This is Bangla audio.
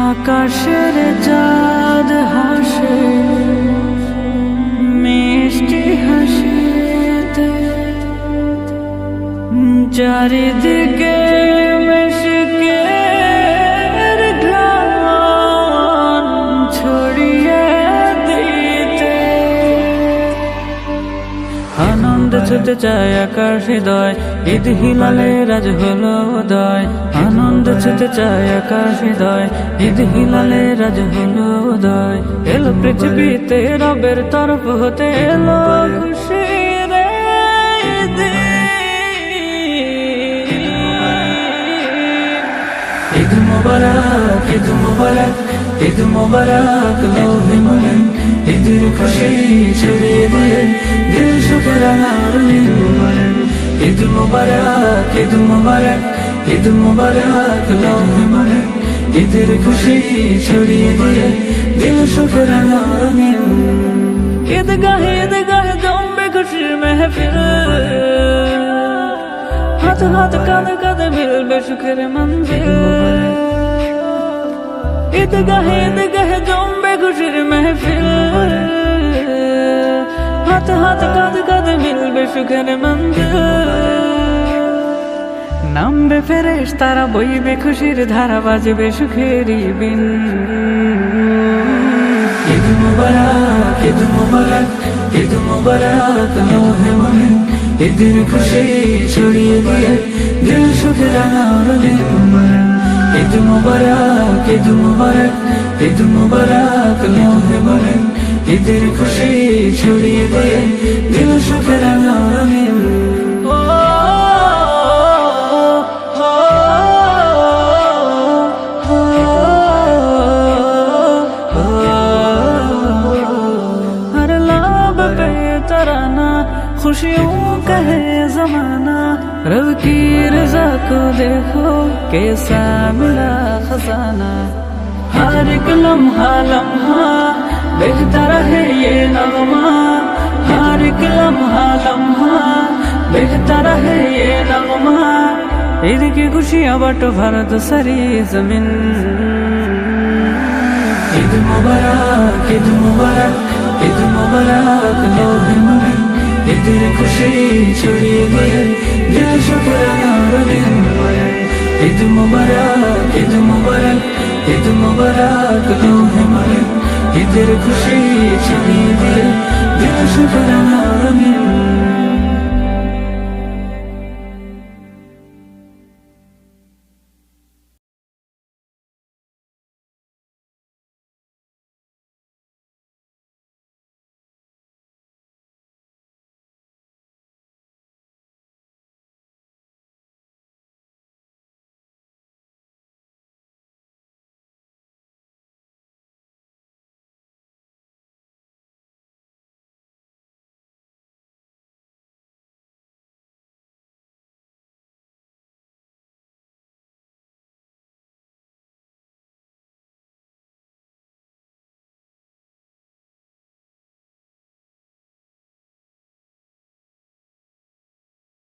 আকাশের চাঁদ হাসে মিষ্টি হাসিতে, চারিদিকে মিশকের ঘ্রাণ ছড়িয়ে দিতে। আনন্দ ছুটে চায় আকাশ হৃদয়, ঈদ হিলালে রাজ হলো উদয়। আনন্দ ছুটে চায় আকাশ হৃদয়, ঈদ হিলালে রাজ হলো উদয়। এলো পৃথিবীতে রবের তরফ হতে, এলো খুশির ঈদ। ঈদ মুবারক, ঈদ মুবারক, ঈদ মুবারক লোহে মনে। ঈদের খুশি ছড়িয়ে দিয়ে দিল সুখের আলোর নির্মল। ঈদ মুবারক, ঈদ মুবারক, ঈদ মুবারক লোহে মনে। ঈদের খুশি ছড়িয়ে দিয়ে দিল সুখের আলোর নির্মল। ঈদগাহে ঈদগাহে জমবে খুশির মেহফিল, হাত হাত কাঁধে কাঁধে মিলবে সুখের মঞ্জিল। ঈদগাহে ঈদগাহে জমবে খুশির মেহফিল, হাত হাত কাঁধে কাঁধে মিলবে সুখের মঞ্জিল। নামবে ফেরেশতারা বইবে খুশির ধারা, বাজবে সুখেরই বিন। ঈদ মুবারক, ঈদ মুবারক, ঈদ মুবারক লোহে মনে। ঈদের খুশি ছড়িয়ে দিয়ে দিল সুখের আলোর নির্মল। ঈদ মুবারক, ঈদ মুবারক, ঈদ মুবারক লোহে মনে। ঈদের খুশি ছড়িয়ে দিয়ে দিল সুখের আলোর নির্মল। खुशियों का है जमाना, रब की रज़ा को देखो कैसा मिला खजाना। हर एक लम्हा लम्हा बेहतर है ये नगमा, हर एक लम्हा लम्हा बेहतर है ये नगमा। ईद की खुशियाँ बांटो भारत सारी जमीन। ईद मुबारक, ईद मुबारक, ईद मुबारक लोहे मने। ঈদের খুশি ছড়িয়ে দিয়ে দিল সুখের আলোর নির্মল। ঈদ মুবারক, ঈদ মুবারক, ঈদ মুবারক লোহে মনে। ঈদের খুশি ছড়িয়ে দিয়ে দিল সুখের আলোর নির্মল।